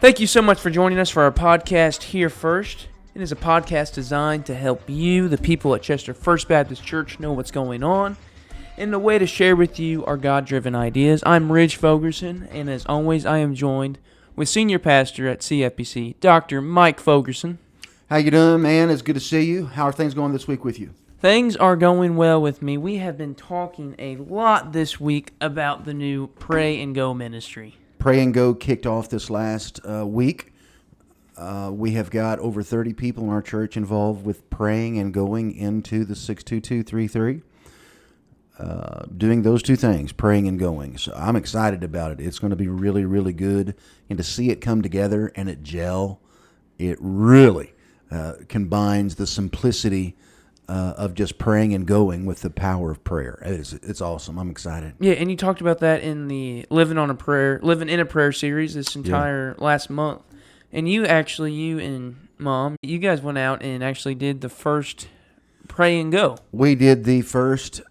Thank you so much for joining us for our podcast Here First. It is a podcast designed to help you, the people at Chester First Baptist Church, know what's going on and the way to share with you our God-driven ideas. I'm Rich Fogerson, and as always, I am joined with Senior Pastor at CFBC, Dr. Mike Fogerson. How you doing, man? It's good to see you. How are things going this week with you? Things are going well with me. We have been talking a lot this week about the new Pray and Go ministry. Pray and Go kicked off this last week. We have got over 30 people in our church involved with praying and going into the 62233. Doing those two things, praying and going. So I'm excited about it. It's going to be really, really good. And to see it come together and it gel, it really combines the simplicity of just praying and going with the power of prayer. It's awesome. I'm excited. Yeah, and you talked about that in the Living in a Prayer series this entire last month. And you and Mom, you guys went out and actually did the first Pray and Go. We did the first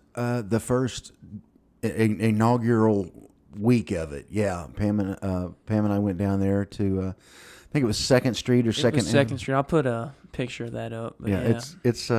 inaugural week of it. Yeah, Pam and I went down there to I think it was 2nd Street or Second. Second Street. I'll put a picture of that up. Yeah, it's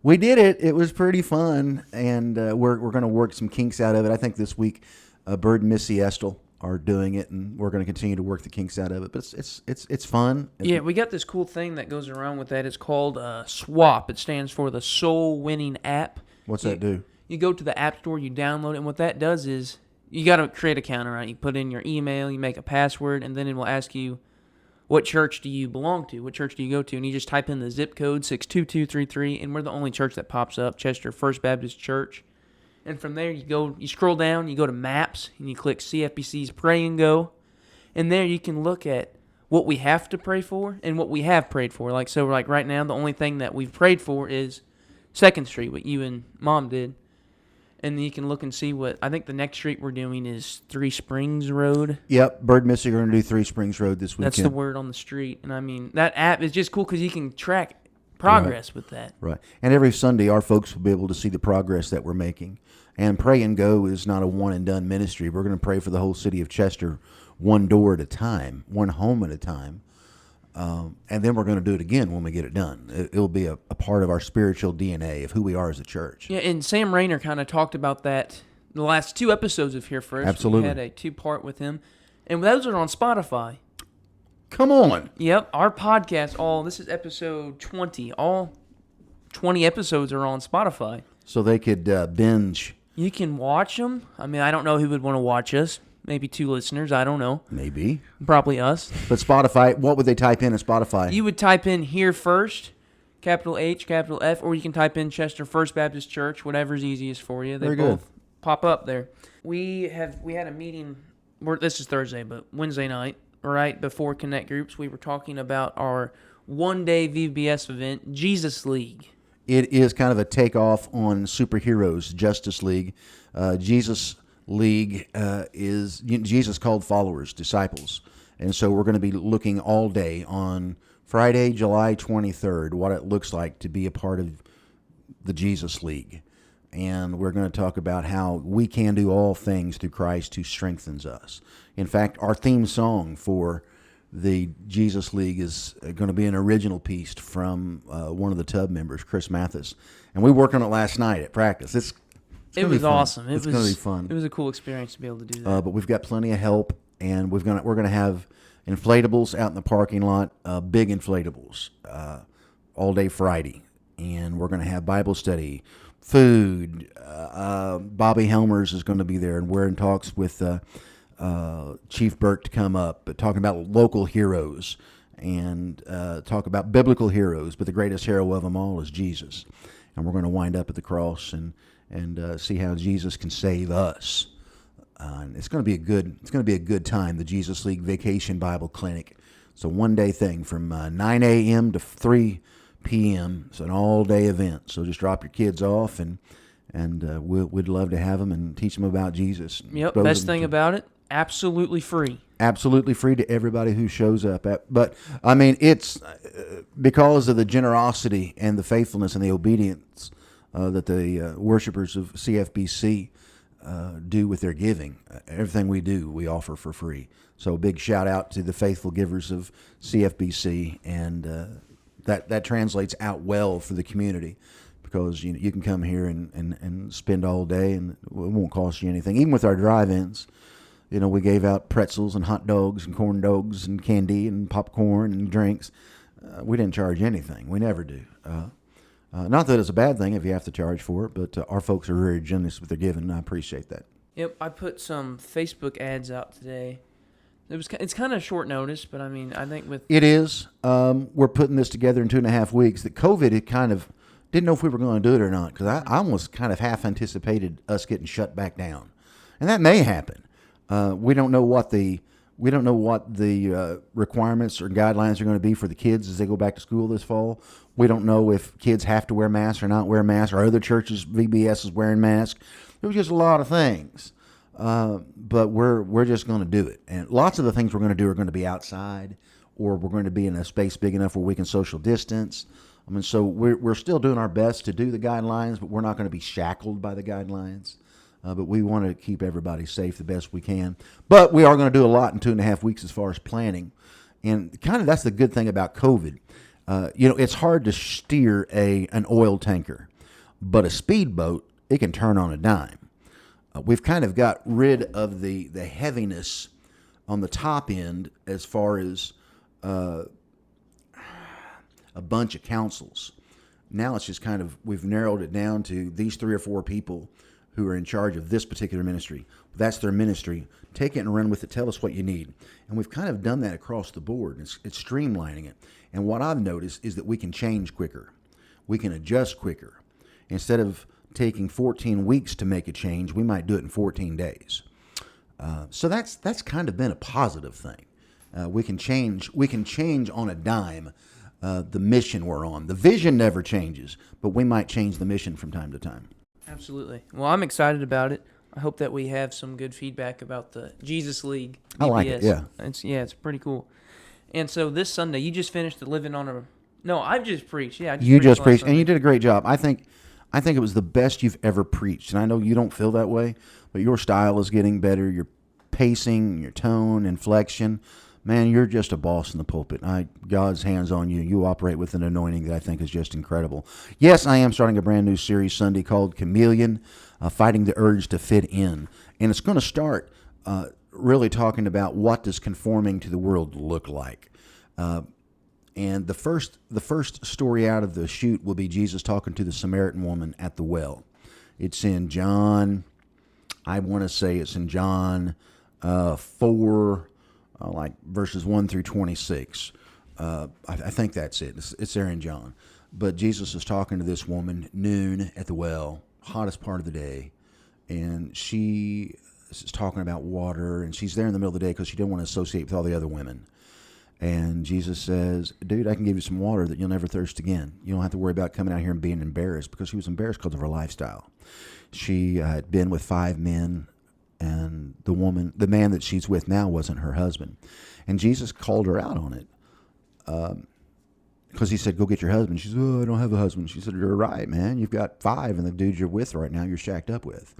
we did it. It was pretty fun, and we're going to work some kinks out of it. I think this week, Bird and Missy Estel are doing it, and we're going to continue to work the kinks out of it. But it's fun. Yeah, we got this cool thing that goes around with that. It's called SWAP. It stands for the Soul Winning App. What's that do? You go to the App Store, you download it, and what that does is you got to create a account, right? You put in your email, you make a password, and then it will ask you, what church do you belong to? What church do you go to? And you just type in the zip code 62233, and we're the only church that pops up, Chester First Baptist Church. And from there, you scroll down, you go to Maps, and you click CFBC's Pray and Go. And there you can look at what we have to pray for and what we have prayed for. Like right now, the only thing that we've prayed for is 2nd Street, what you and Mom did. And then you can look and see what, I think the next street we're doing is 3 Springs Road. Yep, Bird and Missy are going to do 3 Springs Road this weekend. That's the word on the street. And I mean, that app is just cool because you can track progress with that. Right. And every Sunday, our folks will be able to see the progress that we're making. And Pray and Go is not a one-and-done ministry. We're going to pray for the whole city of Chester, one door at a time, one home at a time. And then we're going to do it again when we get it done. It'll be a part of our spiritual DNA of who we are as a church. Yeah, and Sam Rayner kind of talked about that the last 2 episodes of Here First. Absolutely. We had a 2-part with him. And those are on Spotify. Come on. Yep, our podcast, this is episode 20. All 20 episodes are on Spotify. So they could binge. You can watch them. I mean, I don't know who would want to watch us. Maybe 2 listeners. I don't know. Maybe. Probably us. But Spotify, what would they type in Spotify? You would type in Here First, capital H, capital F, or you can type in Chester First Baptist Church, whatever's easiest for you. They Very both good. Pop up there. We had a meeting, this is Thursday, but Wednesday night, right before Connect Groups, we were talking about our one-day VBS event, Jesus League. It is kind of a takeoff on superheroes, Justice League. Jesus League is Jesus called followers, disciples. And so we're going to be looking all day on Friday, July 23rd, what it looks like to be a part of the Jesus League. And we're going to talk about how we can do all things through Christ who strengthens us. In fact, our theme song for the Jesus League is going to be an original piece from one of the Tub members, Chris Mathis. And we worked on it last night at practice. It was awesome. It's going to be fun. It was a cool experience to be able to do that. But we've got plenty of help, and we're going to have inflatables out in the parking lot, big inflatables, all day Friday. And we're going to have Bible study, food. Bobby Helmers is going to be there, and we're in talks with Chief Burke to come up, but talking about local heroes and talk about biblical heroes. But the greatest hero of them all is Jesus. And we're going to wind up at the cross and see how Jesus can save us. And it's going to be a good time. The Jesus League Vacation Bible Clinic. It's a one-day thing from 9 a.m. to 3 p.m. It's an all-day event. So just drop your kids off, and we'd love to have them and teach them about Jesus. Yep. Best thing about it, absolutely free. Absolutely free to everybody who shows up. But I mean, it's because of the generosity and the faithfulness and the obedience that the worshipers of CFBC do with their giving. Everything we do, we offer for free. So a big shout out to the faithful givers of CFBC, and that translates out well for the community, because you can come here and spend all day, and it won't cost you anything. Even with our drive-ins, we gave out pretzels and hot dogs and corn dogs and candy and popcorn and drinks. We didn't charge anything. We never do. Not that it's a bad thing if you have to charge for it, but our folks are very generous with their giving, and I appreciate that. Yep, I put some Facebook ads out today. It's kind of short notice, but I mean, I think with... It is. We're putting this together in 2.5 weeks. That COVID, it kind of didn't know if we were going to do it or not, because I almost kind of half anticipated us getting shut back down, and that may happen. We don't know what the requirements or guidelines are going to be for the kids as they go back to school this fall. We don't know if kids have to wear masks or not wear masks, or other churches, VBS is wearing masks. There was just a lot of things. But we're just going to do it. And lots of the things we're going to do are going to be outside, or we're going to be in a space big enough where we can social distance. I mean, so we're still doing our best to do the guidelines, but we're not going to be shackled by the guidelines. But we want to keep everybody safe the best we can. But we are going to do a lot in 2.5 weeks as far as planning. And kind of that's the good thing about COVID. It's hard to steer an oil tanker, but a speedboat, it can turn on a dime. We've kind of got rid of the heaviness on the top end as far as a bunch of councils. Now it's just kind of, we've narrowed it down to these 3 or 4 people who are in charge of this particular ministry. That's their ministry. Take it and run with it. Tell us what you need. And we've kind of done that across the board. It's streamlining it. And what I've noticed is that we can change quicker. We can adjust quicker. Instead of taking 14 weeks to make a change, we might do it in 14 days. So that's kind of been a positive thing. We can change on a dime the mission we're on. The vision never changes, but we might change the mission from time to time. Absolutely. Well, I'm excited about it. I hope that we have some good feedback about the Jesus League VBS. I like it, yeah. It's pretty cool. And so this Sunday, you just finished the Living on a... No, I've just preached. Yeah, you just preached, and you did a great job. I think it was the best you've ever preached. And I know you don't feel that way, but your style is getting better. Your pacing, your tone, inflection. Man, you're just a boss in the pulpit. God's hands on you. You operate with an anointing that I think is just incredible. Yes, I am starting a brand new series Sunday called Chameleon, Fighting the Urge to Fit In. And it's going to start really talking about what does conforming to the world look like. And the first story out of the chute will be Jesus talking to the Samaritan woman at the well. It's in John, I want to say it's in John 4, like verses 1 through 26. I think that's it. It's there in John. But Jesus is talking to this woman noon at the well, hottest part of the day, and she is talking about water, and she's there in the middle of the day because she didn't want to associate with all the other women. And Jesus says, dude, I can give you some water that you'll never thirst again. You don't have to worry about coming out here and being embarrassed, because she was embarrassed because of her lifestyle. She had been with 5 men, and the man that she's with now wasn't her husband. And Jesus called her out on it because he said, go get your husband. She said, oh, I don't have a husband. She said, you're right, man. You've got 5, and the dude you're with right now, you're shacked up with.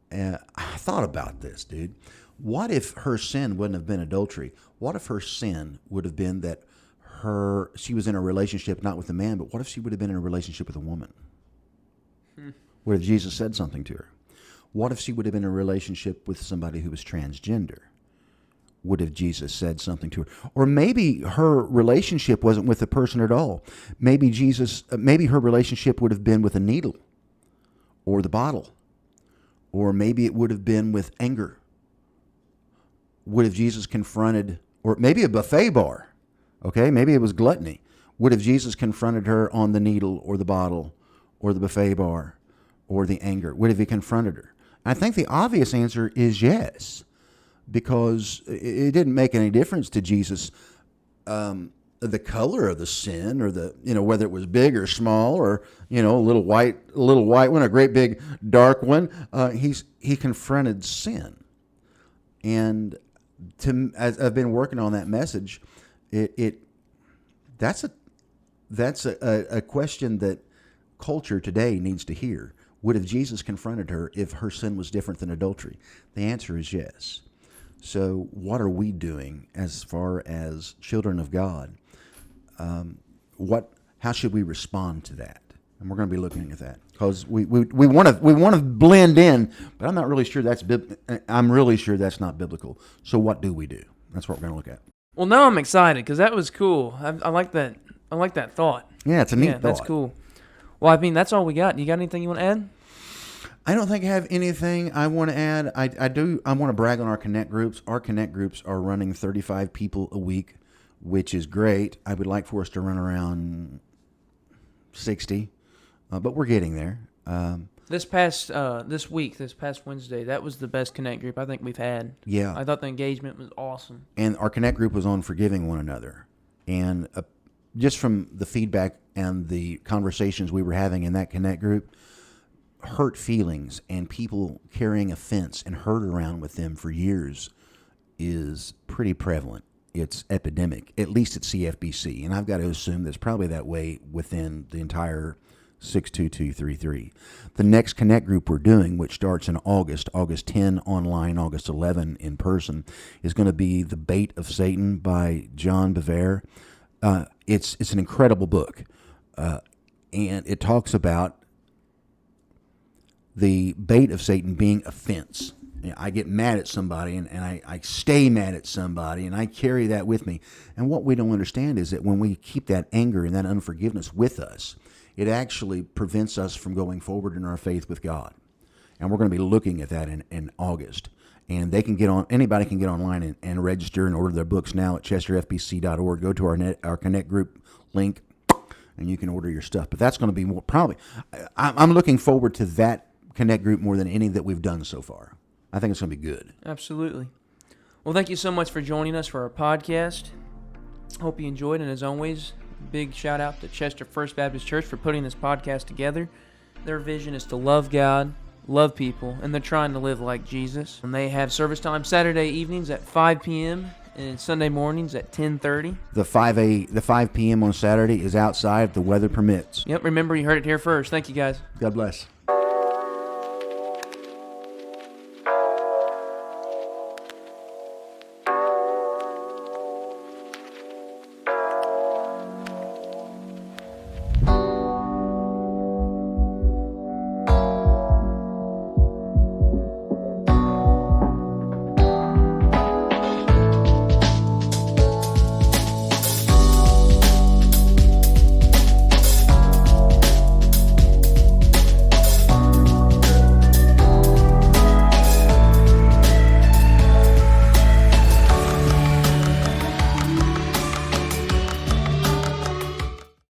And I thought about this, dude. What if her sin wouldn't have been adultery? What if her sin would have been that she was in a relationship not with a man, but what if she would have been in a relationship with a woman? Where Jesus said something to her? What if she would have been in a relationship with somebody who was transgender? What if Jesus said something to her? Or maybe her relationship wasn't with a person at all. Maybe her relationship would have been with a needle or the bottle. Or maybe it would have been with anger. Would have Jesus confronted, or maybe a buffet bar, okay? Maybe it was gluttony. Would have Jesus confronted her on the needle or the bottle or the buffet bar or the anger? Would have he confronted her? I think the obvious answer is yes, because it didn't make any difference to Jesus the color of the sin, or whether it was big or small, or a little white one, a great big dark one. He confronted sin, and as I've been working on that message, that's a question that culture today needs to hear. Would have Jesus confronted her if her sin was different than adultery? The answer is yes. So what are we doing as far as children of God? How should we respond to that? And we're going to be looking at that because we want to blend in, but I'm not really sure I'm really sure that's not biblical. So what do we do? That's what we're going to look at. Well, now I'm excited because that was cool. I like that. I like that thought. Yeah, it's a neat thought. That's cool. Well, I mean, that's all we got. You got anything you want to add? I don't think I have anything I want to add. I want to brag on our Connect groups. Our Connect groups are running 35 people a week, which is great. I would like for us to run around 60, but we're getting there. This past Wednesday, that was the best Connect group I think we've had. Yeah. I thought the engagement was awesome. And our Connect group was on forgiving one another. And just from the feedback and the conversations we were having in that Connect group, hurt feelings and people carrying offense and hurt around with them for years is pretty prevalent. It's epidemic, at least at CFBC. And I've got to assume that's probably that way within the entire 62233. The next Connect group we're doing, which starts in August 10 online, August 11 in person, is going to be The Bait of Satan by John Bevere. It's an incredible book. And it talks about the bait of Satan being offense. I get mad at somebody and I stay mad at somebody and I carry that with me. And what we don't understand is that when we keep that anger and that unforgiveness with us, it actually prevents us from going forward in our faith with God. And we're going to be looking at that in August. And anybody can get online and register and order their books now at chesterfbc.org. Go to our Connect group link and you can order your stuff. But that's going to be more probably, I'm looking forward to that Connect group more than any that we've done so far. I think it's going to be good. Absolutely. Well, thank you so much for joining us for our podcast. Hope you enjoyed, and as always, big shout out to Chester First Baptist Church for putting this podcast together. Their vision is to love God, love people, and they're trying to live like Jesus. And they have service time Saturday evenings at 5 p.m. and Sunday mornings at 10:30. The 5 p.m. on Saturday is outside if the weather permits. Yep, remember you heard it here first. Thank you, guys. God bless.